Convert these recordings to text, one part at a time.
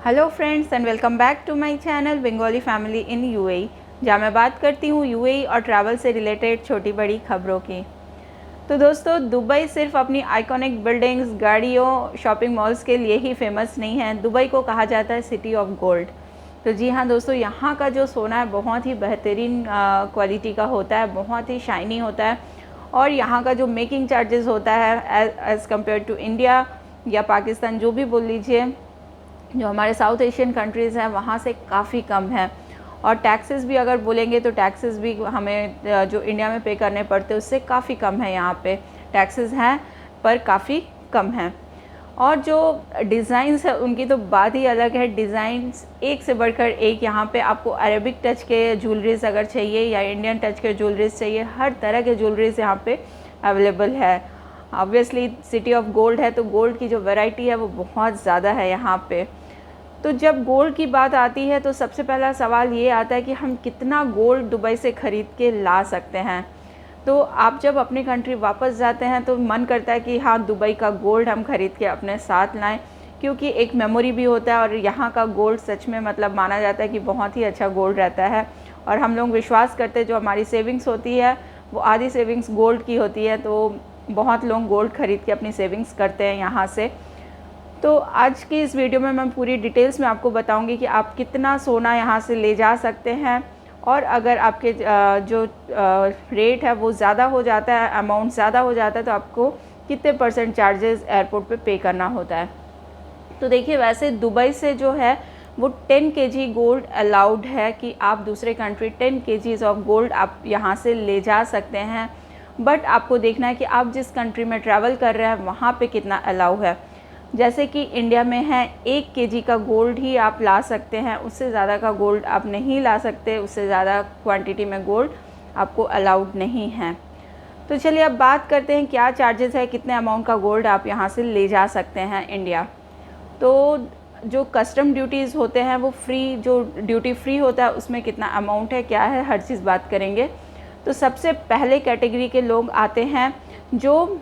Hello friends and welcome back to my channel Bengali family in UAE, जहाँ मैं बात करती हूँ यूएई और ट्रैवल से रिलेटेड छोटी बड़ी खबरों की। तो दोस्तों, दुबई सिर्फ अपनी आइकॉनिक बिल्डिंग्स, गाड़ियों, शॉपिंग मॉल्स के लिए ही फेमस नहीं है। दुबई को कहा जाता है सिटी ऑफ गोल्ड। तो जी हाँ दोस्तों, यहाँ का जो सोना है बहुत ही बेहतरीन क्वालिटी का होता है, बहुत ही शाइनी होता है। और यहाँ का जो मेकिंग चार्जेस होता है एज़ कम्पेयर टू इंडिया या पाकिस्तान, जो भी बोल लीजिए, जो हमारे साउथ एशियन कंट्रीज़ हैं वहाँ से काफ़ी कम है। और टैक्सेस भी अगर बोलेंगे तो टैक्सेस भी हमें जो इंडिया में पे करने पड़ते हैं उससे काफ़ी कम है। यहाँ पे टैक्सेस हैं पर काफ़ी कम हैं। और जो डिज़ाइंस है उनकी तो बात ही अलग है। डिज़ाइंस एक से बढ़कर एक। यहाँ पे आपको अरेबिक टच के ज्वेलरीज अगर चाहिए या इंडियन टच के ज्वेलरीज चाहिए, हर तरह के ज्वेलरीज यहाँ पे अवेलेबल है। ऑब्वियसली सिटी ऑफ गोल्ड है तो गोल्ड की जो वैरायटी है वो बहुत ज़्यादा है यहाँ पे। तो जब गोल्ड की बात आती है तो सबसे पहला सवाल ये आता है कि हम कितना गोल्ड दुबई से ख़रीद के ला सकते हैं। तो आप जब अपनी कंट्री वापस जाते हैं तो मन करता है कि हाँ, दुबई का गोल्ड हम ख़रीद के अपने साथ लाएं, क्योंकि एक मेमोरी भी होता है। और यहाँ का गोल्ड सच में मतलब माना जाता है कि बहुत ही अच्छा गोल्ड रहता है। और हम लोग विश्वास करते हैं जो हमारी सेविंग्स होती है वो आधी सेविंग्स गोल्ड की होती है। तो बहुत लोग गोल्ड ख़रीद के अपनी सेविंग्स करते हैं यहाँ से। तो आज की इस वीडियो में मैं पूरी डिटेल्स में आपको बताऊंगी कि आप कितना सोना यहाँ से ले जा सकते हैं। और अगर आपके जो रेट है वो ज़्यादा हो जाता है, अमाउंट ज़्यादा हो जाता है, तो आपको कितने परसेंट चार्जेस एयरपोर्ट पे करना होता है। तो देखिए, वैसे दुबई से जो है वो 10 केजी गोल्ड अलाउड है कि आप दूसरे कंट्री 10 केजीज़ ऑफ गोल्ड आप यहाँ से ले जा सकते हैं। बट आपको देखना है कि आप जिस कंट्री में ट्रैवल कर रहे हैं वहाँ पे कितना अलाउ है। जैसे कि इंडिया में है 1 केजी का गोल्ड ही आप ला सकते हैं, उससे ज़्यादा का गोल्ड आप नहीं ला सकते, उससे ज़्यादा क्वांटिटी में गोल्ड आपको अलाउड नहीं है। तो चलिए अब बात करते हैं क्या चार्जेस है, कितने अमाउंट का गोल्ड आप यहाँ से ले जा सकते हैं इंडिया। तो जो कस्टम ड्यूटीज़ होते हैं वो फ्री, जो ड्यूटी फ्री होता है उसमें कितना अमाउंट है, क्या है, हर चीज़ बात करेंगे। तो सबसे पहले कैटेगरी के लोग आते हैं जो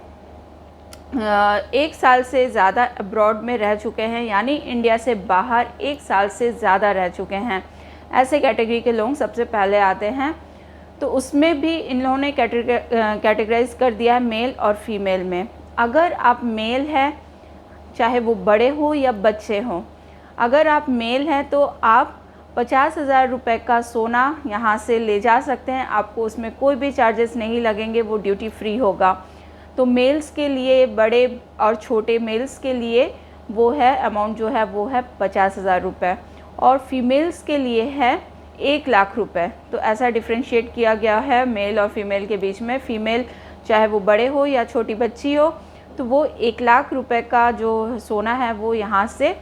1 साल से ज़्यादा अब्रॉड में रह चुके हैं, यानी इंडिया से बाहर 1 साल से ज़्यादा रह चुके हैं। ऐसे कैटेगरी के लोग सबसे पहले आते हैं। तो उसमें भी इन लोगों ने कैटेगराइज कर दिया है मेल और फीमेल में। अगर आप मेल हैं, चाहे वो बड़े हो या बच्चे हों, अगर आप मेल हैं तो आप 50,000 रुपये का सोना यहाँ से ले जा सकते हैं। आपको उसमें कोई भी चार्जेस नहीं लगेंगे, वो ड्यूटी फ्री होगा। तो मेल्स के लिए, बड़े और छोटे मेल्स के लिए वो है अमाउंट जो है वो है 50,000 रुपये। और फीमेल्स के लिए है 1,00,000 रुपये। तो ऐसा डिफ्रेंशिएट किया गया है मेल और फीमेल के बीच में। फ़ीमेल चाहे वो बड़े हो या छोटी बच्ची हो तो वो 1,00,000 रुपये का जो सोना है वो यहाँ से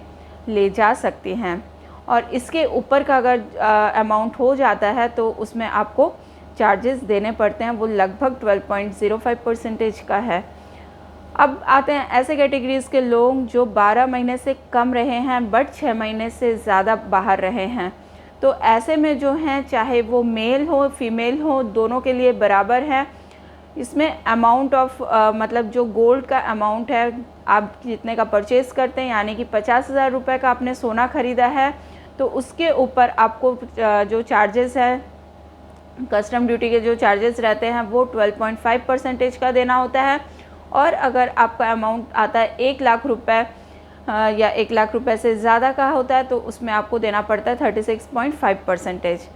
ले जा सकती हैं। और इसके ऊपर का अगर अमाउंट हो जाता है तो उसमें आपको चार्जेस देने पड़ते हैं, वो लगभग 12.05% का है। अब आते हैं ऐसे कैटेगरीज़ के लोग जो 12 महीने से कम रहे हैं बट 6 महीने से ज़्यादा बाहर रहे हैं। तो ऐसे में जो हैं, चाहे वो मेल हो फीमेल हो, दोनों के लिए बराबर है। इसमें अमाउंट ऑफ मतलब जो गोल्ड का अमाउंट है, आप जितने का परचेज़ करते हैं, यानी कि 50,000 रुपये का आपने सोना ख़रीदा है तो उसके ऊपर आपको जो चार्जेस है, कस्टम ड्यूटी के जो चार्जेस रहते हैं वो 12.5% का देना होता है। और अगर आपका अमाउंट आता है 1,00,000 रुपये या 1,00,000 रुपये से ज़्यादा का होता है तो उसमें आपको देना पड़ता है 36.5%।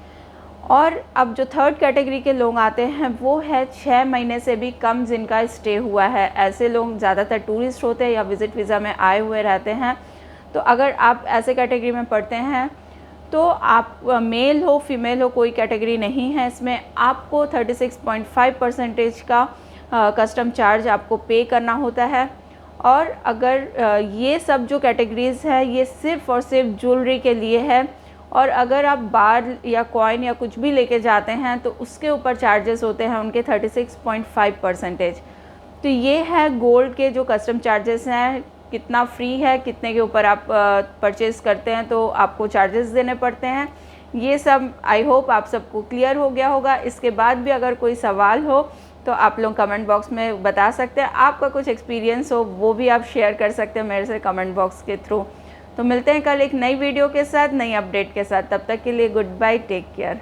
और अब जो थर्ड कैटेगरी के लोग आते हैं वो है 6 महीने से भी कम जिनका स्टे हुआ है। ऐसे लोग ज़्यादातर टूरिस्ट होते हैं या विज़िट वीज़ा में आए हुए रहते हैं। तो अगर आप ऐसे कैटेगरी में पढ़ते हैं तो आप मेल हो फीमेल हो, कोई कैटेगरी नहीं है इसमें, आपको 36.5% का कस्टम चार्ज आपको पे करना होता है। और अगर ये सब जो कैटेगरीज़ है ये सिर्फ़ और सिर्फ ज्वेलरी के लिए है। और अगर आप बार या कॉइन या कुछ भी लेके जाते हैं तो उसके ऊपर चार्जेस होते हैं उनके 36.5%। तो ये है गोल्ड के जो कस्टम चार्जेस हैं, कितना फ्री है, कितने के ऊपर आप परचेज़ करते हैं तो आपको चार्जेस देने पड़ते हैं। ये सब आई होप आप सबको क्लियर हो गया होगा। इसके बाद भी अगर कोई सवाल हो तो आप लोग कमेंट बॉक्स में बता सकते हैं। आपका कुछ एक्सपीरियंस हो वो भी आप शेयर कर सकते हैं मेरे से कमेंट बॉक्स के थ्रू। तो मिलते हैं कल एक नई वीडियो के साथ, नई अपडेट के साथ। तब तक के लिए गुड बाय, टेक केयर।